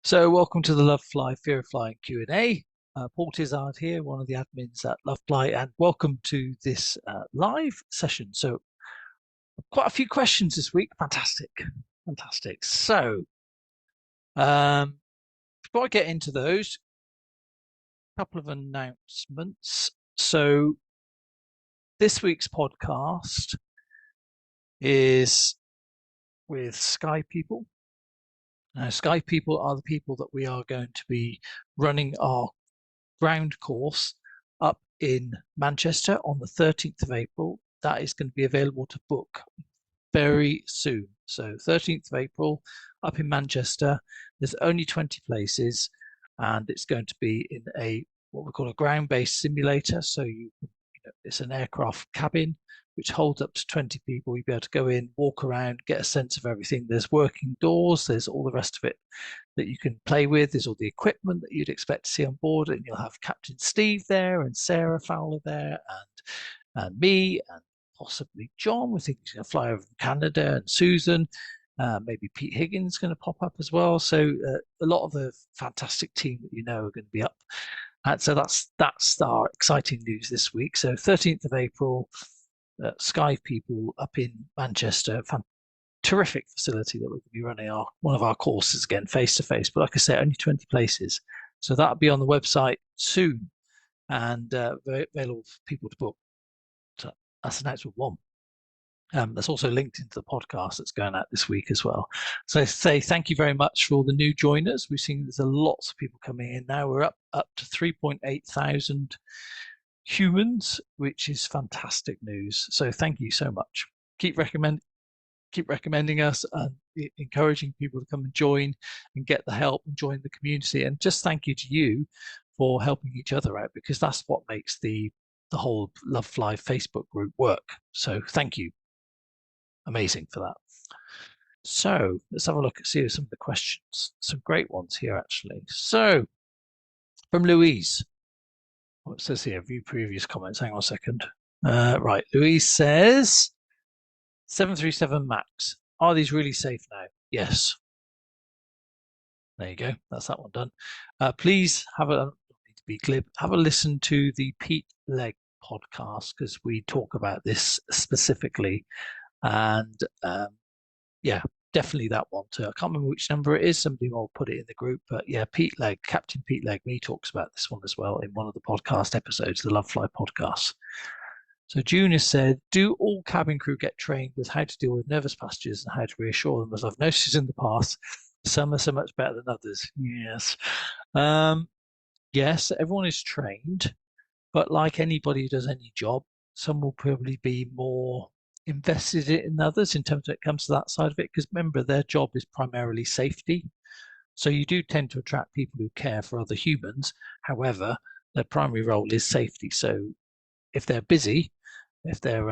So welcome to the Love Fly Fear of Flying Q&A. Paul Tizard here, one of the admins at Love Fly, and welcome to this live session. So quite a few questions this week. Fantastic, fantastic. So before I get into those, a couple of announcements. So this week's podcast is with Sky People. Now, Sky People are the people that we are going to be running our ground course up in Manchester on the 13th of April. That is going to be available to book very soon. So 13th of April up in Manchester. There's only 20 places and it's going to be in a what we call a ground-based simulator. So it's an aircraft cabin which holds up to 20 people. You'll be able to go in, walk around, get a sense of everything. There's working doors, there's all the rest of it that you can play with. There's all the equipment that you'd expect to see on board, and you'll have Captain Steve there and Sarah Fowler there and me and possibly John. We think he's going to fly over from Canada, and Susan. Maybe Pete Higgins going to pop up as well. So a lot of the fantastic team that you know are going to be up. And so that's our exciting news this week. So 13th of April, Sky People up in Manchester. Terrific facility that we're going to be running one of our courses again face to face. But like I say, only 20 places. So that'll be on the website soon and available for people to book. So that's announcement one. That's also linked into the podcast that's going out this week as well. So I say thank you very much for all the new joiners. We've seen there's lots of people coming in now. We're up to 3.8 thousand humans, which is fantastic news. So thank you so much. Keep recommending us and encouraging people to come and join and get the help and join the community. And just thank you to you for helping each other out, because that's what makes the whole Love Fly Facebook group work. So thank you. Amazing for that. So let's have a look and see some of the questions. Some great ones here, actually. So from Louise, what says here? View previous comments. Hang on a second. Right. Louise says 737 MAX. Are these really safe now? Yes. There you go. That's that one done. Please have a need to be glib. Have a listen to the Pete Legg podcast because we talk about this specifically. And yeah, definitely that one too. I can't remember which number it is. Somebody will put it in the group. But yeah, Pete Legg, Captain Pete Legg, he talks about this one as well in one of the podcast episodes, the Love Fly podcast. So June has said, do all cabin crew get trained with how to deal with nervous passengers and how to reassure them? As I've noticed in the past, some are so much better than others. Yes. Yes, everyone is trained, but like anybody who does any job, some will probably be more invested in others in terms of it comes to that side of it. Because remember, their job is primarily safety. So you do tend to attract people who care for other humans. However, their primary role is safety. So if they're busy, if they're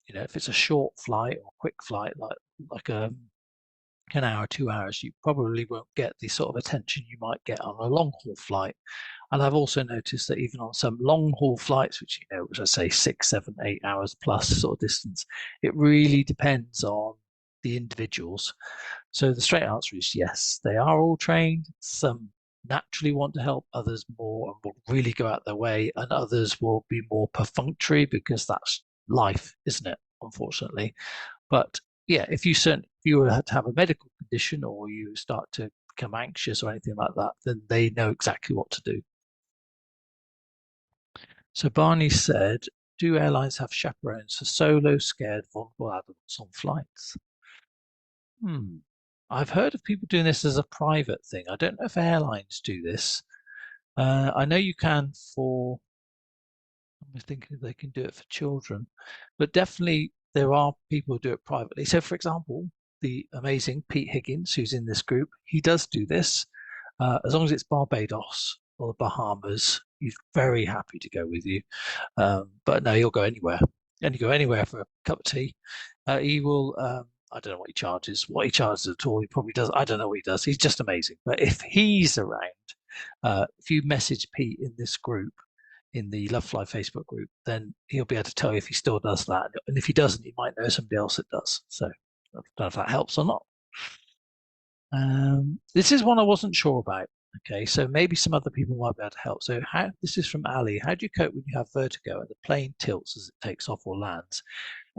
if it's a short flight or quick flight like an hour, 2 hours, you probably won't get the sort of attention you might get on a long haul flight. And I've also noticed that even on some long haul flights, which which I say 6, 7, 8 hours plus sort of distance, it really depends on the individuals. So the straight answer is yes, they are all trained. Some naturally want to help, others more and will really go out their way, and others will be more perfunctory because that's life, isn't it? Unfortunately. But yeah, if you were to have a medical condition or you start to become anxious or anything like that, then they know exactly what to do. So Barney said, do airlines have chaperones for solo, scared, vulnerable adults on flights? I've heard of people doing this as a private thing. I don't know if airlines do this. I know you can for, I'm thinking if they can do it for children, but definitely there are people who do it privately. So for example, the amazing Pete Higgins, who's in this group, he does do this. As long as it's Barbados or the Bahamas, he's very happy to go with you. But no, he'll go anywhere. And you go anywhere for a cup of tea. He will, I don't know what he charges. What he charges at all, he probably does. I don't know what he does. He's just amazing. But if he's around, if you message Pete in this group, in the Love Fly Facebook group, then he'll be able to tell you if he still does that. And if he doesn't, he might know somebody else that does. So I don't know if that helps or not. This is one I wasn't sure about. Okay, so maybe some other people might be able to help. So this is from Ali. How do you cope when you have vertigo and the plane tilts as it takes off or lands?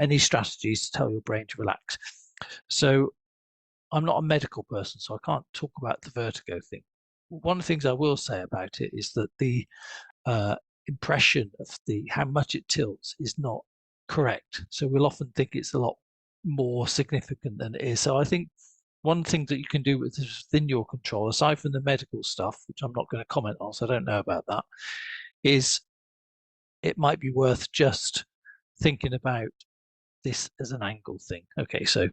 Any strategies to tell your brain to relax? So I'm not a medical person, so I can't talk about the vertigo thing. One of the things I will say about it is that the uh, impression of the how much it tilts is not correct. So we'll often think it's a lot more significant than it is. So I think one thing that you can do within your control, aside from the medical stuff, which I'm not going to comment on, so I don't know about that, is it might be worth just thinking about this as an angle thing. Okay, so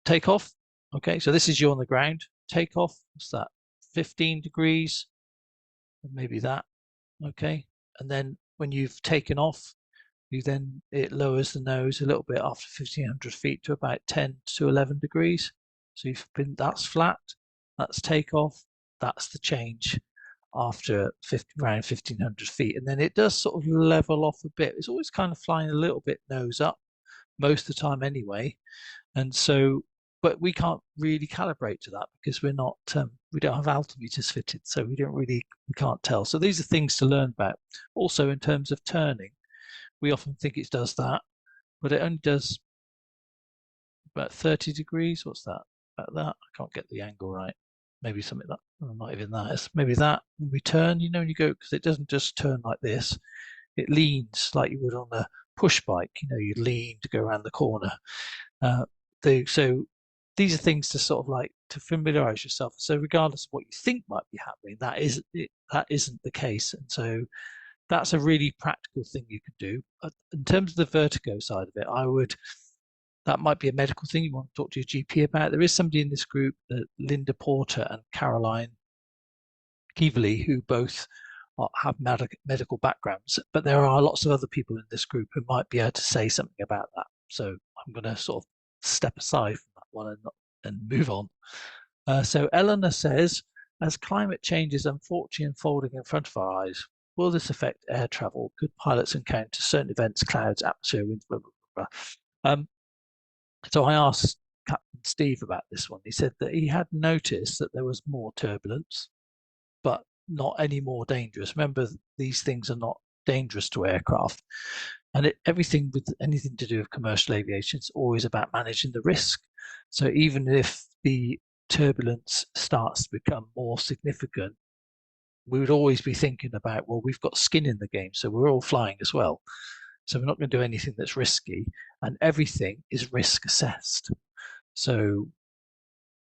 take off. Okay, so this is you on the ground. Take off. What's that? 15 degrees, and maybe that. Okay, and then when you've taken off, it lowers the nose a little bit after 1500 feet to about 10 to 11 degrees. So that's flat, that's takeoff, that's the change after around 1500 feet. And then it does sort of level off a bit. It's always kind of flying a little bit nose up most of the time anyway. And so, but we can't really calibrate to that because we don't have altimeters fitted. So we can't tell. So these are things to learn about. Also in terms of turning, we often think it does that, but it only does about 30 degrees. What's that? About that. I can't get the angle right. Maybe something that, not even that. It's maybe that when we turn, when you go, because it doesn't just turn like this, it leans like you would on a push bike. You lean to go around the corner. So these are things to sort of like to familiarize yourself. So regardless of what you think might be happening, that isn't the case. And so that's a really practical thing you can do. In terms of the vertigo side of it, that might be a medical thing you want to talk to your GP about. There is somebody in this group, Linda Porter and Caroline Keeverly, who both have medical backgrounds, but there are lots of other people in this group who might be able to say something about that. So I'm going to sort of step aside from that one and move on. So Eleanor says, as climate change is unfortunately unfolding in front of our eyes, will this affect air travel? Could pilots encounter certain events, clouds, atmosphere, winds, blah, blah, blah. So I asked Captain Steve about this one. He said that he had noticed that there was more turbulence, but not any more dangerous. Remember, these things are not dangerous to aircraft. And everything with anything to do with commercial aviation is always about managing the risk. So even if the turbulence starts to become more significant, we would always be thinking about, well, we've got skin in the game, so we're all flying as well. So we're not going to do anything that's risky, and everything is risk assessed. So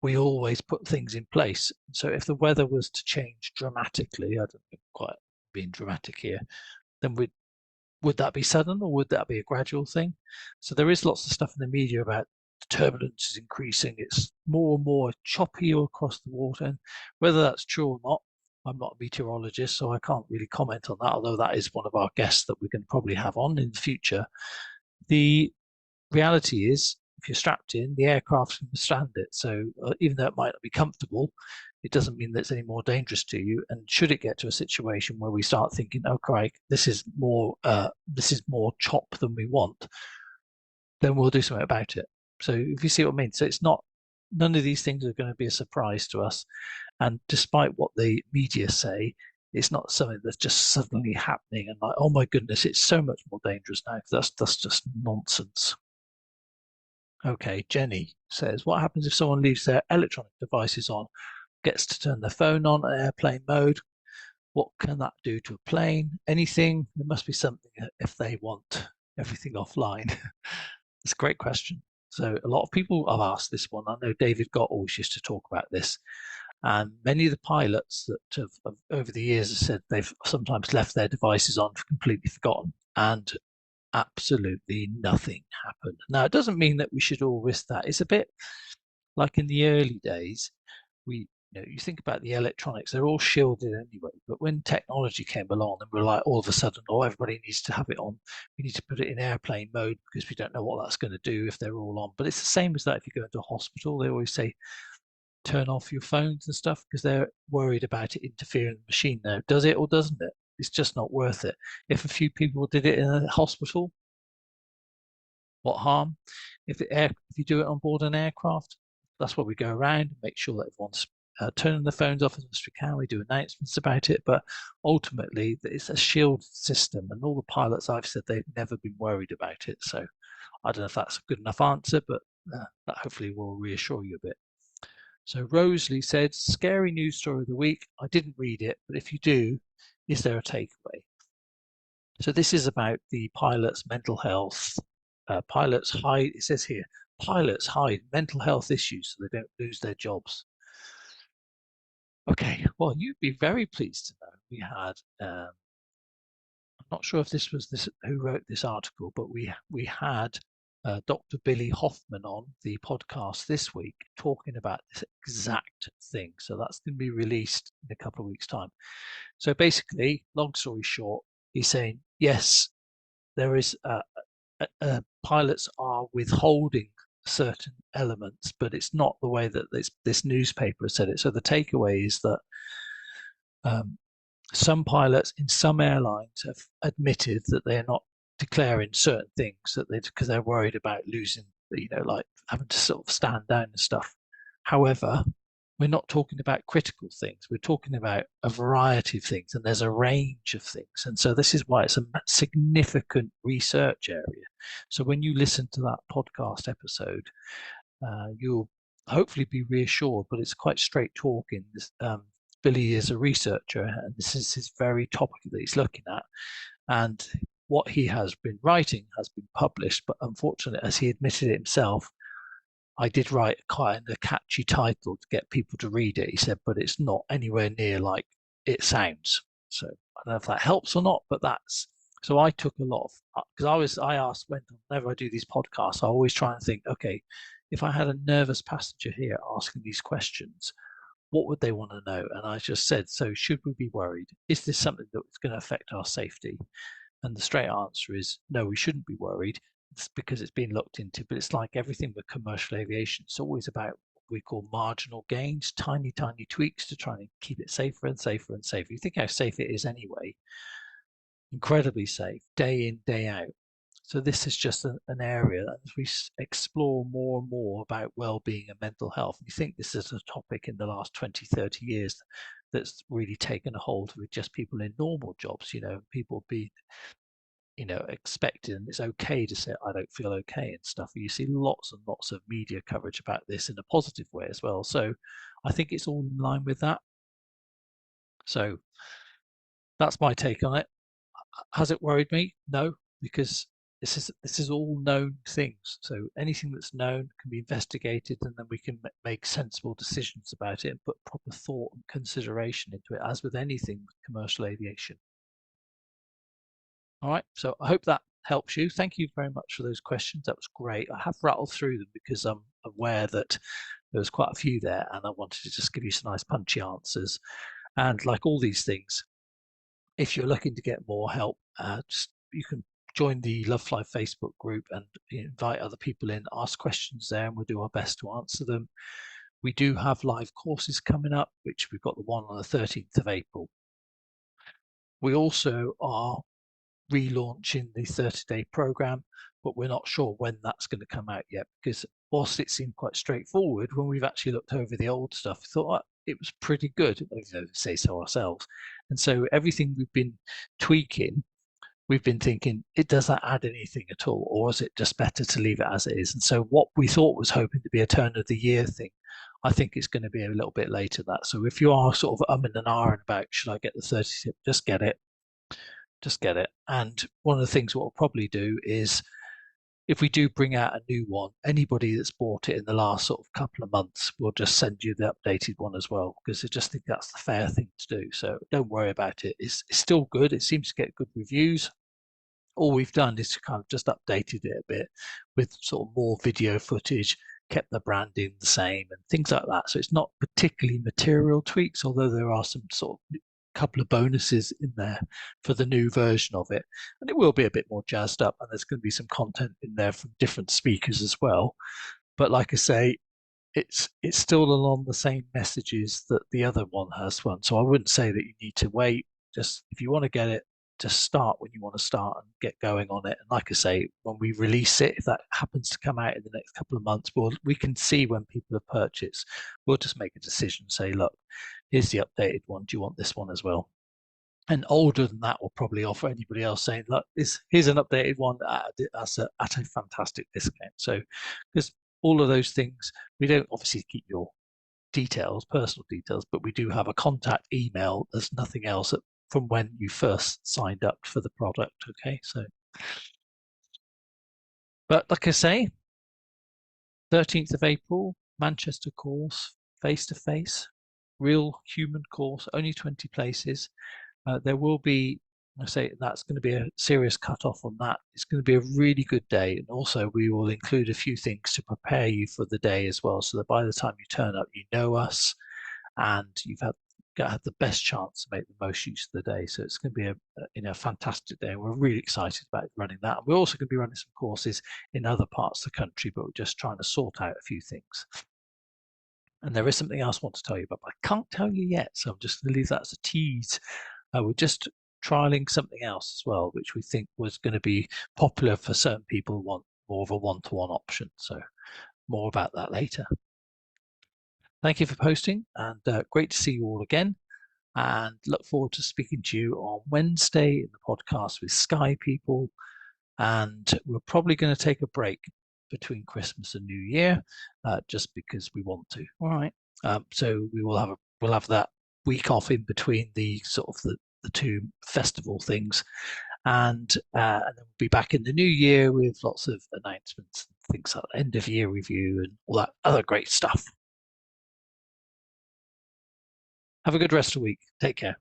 we always put things in place. So if the weather was to change dramatically, I don't think quite being dramatic here, then would that be sudden or would that be a gradual thing? So there is lots of stuff in the media about the turbulence is increasing. It's more and more choppy across the water. And whether that's true or not, I'm not a meteorologist, so I can't really comment on that, although that is one of our guests that we can probably have on in the future. The reality is, if you're strapped in, the aircraft can withstand it. So even though it might not be comfortable, it doesn't mean that it's any more dangerous to you. And should it get to a situation where we start thinking, "Oh, Craig, this is more chop than we want," then we'll do something about it. So if you see what I mean, so it's not none of these things are going to be a surprise to us. And despite what the media say, it's not something that's just suddenly happening and like, oh my goodness, it's so much more dangerous now. That's just nonsense. Okay, Jenny says, what happens if someone leaves their electronic devices on, gets to turn their phone on at airplane mode? What can that do to a plane? Anything? There must be something if they want everything offline. It's a great question. So a lot of people have asked this one. I know David Gott always used to talk about this. And many of the pilots that have over the years have said they've sometimes left their devices on, completely forgotten, and absolutely nothing happened. Now, it doesn't mean that we should all risk that. It's a bit like in the early days, you think about the electronics, they're all shielded anyway. But when technology came along and we're like, all of a sudden, oh, everybody needs to have it on. We need to put it in airplane mode because we don't know what that's going to do if they're all on. But it's the same as that if you go into a hospital, they always say, turn off your phones and stuff because they're worried about it interfering with the machine. Now, does it or doesn't it? It's just not worth it. If a few people did it in a hospital, what harm? If you do it on board an aircraft, that's why we go around and make sure that everyone's turning the phones off as much as we can. We do announcements about it, but ultimately it's a shield system, and all the pilots I've said they've never been worried about it. So I don't know if that's a good enough answer, but that hopefully will reassure you a bit. So Rosalie said, scary news story of the week. I didn't read it, but if you do, is there a takeaway? So this is about the pilots' mental health. Pilots hide, it says here, pilots hide mental health issues so they don't lose their jobs. Okay, well, you'd be very pleased to know we had, I'm not sure if this was who wrote this article, but we had Dr. Billy Hoffman on the podcast this week talking about this exact thing. So that's going to be released in a couple of weeks' time. So basically, long story short, he's saying, yes, there is pilots are withholding certain elements, but it's not the way that this newspaper said it. So the takeaway is that some pilots in some airlines have admitted that they're not declaring certain things because they're worried about losing, like having to sort of stand down and stuff. However, we're not talking about critical things. We're talking about a variety of things, and there's a range of things. And so this is why it's a significant research area. So when you listen to that podcast episode, you'll hopefully be reassured, but it's quite straight talking. Billy is a researcher, and this is his very topic that he's looking at. And what he has been writing has been published, but unfortunately, as he admitted it himself, I did write quite a catchy title to get people to read it. He said, but it's not anywhere near like it sounds. So I don't know if that helps or not, but that's so I took a lot of because I asked whenever I do these podcasts, I always try and think, okay, if I had a nervous passenger here asking these questions, what would they want to know? And I just said, so should we be worried? Is this something that's going to affect our safety? And the straight answer is no, we shouldn't be worried. It's because it's been looked into, but it's like everything with commercial aviation. It's always about what we call marginal gains, tiny, tiny tweaks to try and keep it safer and safer and safer. You think how safe it is anyway, incredibly safe, day in, day out. So this is just an area that as we explore more and more about well-being and mental health, you think this is a topic in the last 20, 30 years that's really taken a hold with just people in normal jobs, people be expected, and it's okay to say I don't feel okay and stuff. You see lots and lots of media coverage about this in a positive way as well. So I think it's all in line with that. So that's my take on it. Has it worried me? No, because this is all known things. So anything that's known can be investigated, and then we can make sensible decisions about it and put proper thought and consideration into it, as with anything with commercial aviation. All right, so I hope that helps you. Thank you very much for those questions. That was great. I have rattled through them because I'm aware that there was quite a few there, and I wanted to just give you some nice punchy answers. And like all these things, if you're looking to get more help, you can join the Love Fly Facebook group and invite other people in, ask questions there, and we'll do our best to answer them. We do have live courses coming up, which we've got the one on the 13th of April. We also are relaunching the 30-day program, but we're not sure when that's going to come out yet, because whilst it seemed quite straightforward, when we've actually looked over the old stuff, we thought it was pretty good, say so ourselves. And so everything we've been tweaking, we've been thinking, does that add anything at all, or is it just better to leave it as it is? And so what we thought was hoping to be a turn of the year thing, I think it's going to be a little bit later than that. So if you are sort of umming and ahhing about, should I get the 30 tip, just get it. And one of the things what we'll probably do is, if we do bring out a new one, anybody that's bought it in the last sort of couple of months, we'll just send you the updated one as well, because I just think that's the fair thing to do. So don't worry about it. It's still good. It seems to get good reviews. All we've done is kind of just updated it a bit with sort of more video footage, kept the branding the same and things like that. So it's not particularly material tweaks, although there are some sort of couple of bonuses in there for the new version of it, and it will be a bit more jazzed up, and there's going to be some content in there from different speakers as well. But like I say, it's still along the same messages that the other one has one, so I wouldn't say that you need to wait. Just if you want to get it, to start when you want to start and get going on it. And like I say, when we release it, if that happens to come out in the next couple of months, we can see when people have purchased. We'll just make a decision, say, look, here's the updated one. Do you want this one as well? And older than that, will probably offer anybody else saying, look, here's an updated one at a fantastic discount. So, because all of those things, we don't obviously keep your details, personal details, but we do have a contact email. There's nothing else from when you first signed up for the product. Okay, so, but like I say, 13th of April, Manchester course, face to face, real human course, only 20 places. There will be, I say that's going to be a serious cut-off on that. It's going to be a really good day. And also we will include a few things to prepare you for the day as well. So that by the time you turn up, you know us and you've had the best chance to make the most use of the day. So it's going to be a fantastic day. We're really excited about running that. And we're also going to be running some courses in other parts of the country, but we're just trying to sort out a few things. And there is something else I want to tell you about, but I can't tell you yet. So I'm just going to leave that as a tease. We're just trialing something else as well, which we think was going to be popular for certain people who want more of a one-to-one option. So more about that later. Thank you for posting, and great to see you all again. And look forward to speaking to you on Wednesday in the podcast with Sky People. And we're probably going to take a break between Christmas and New Year, just because we want to. All right. So we'll have that week off in between the sort of the two festival things, and then we'll be back in the new year with lots of announcements, things like end of year review and all that other great stuff. Have a good rest of the week. Take care.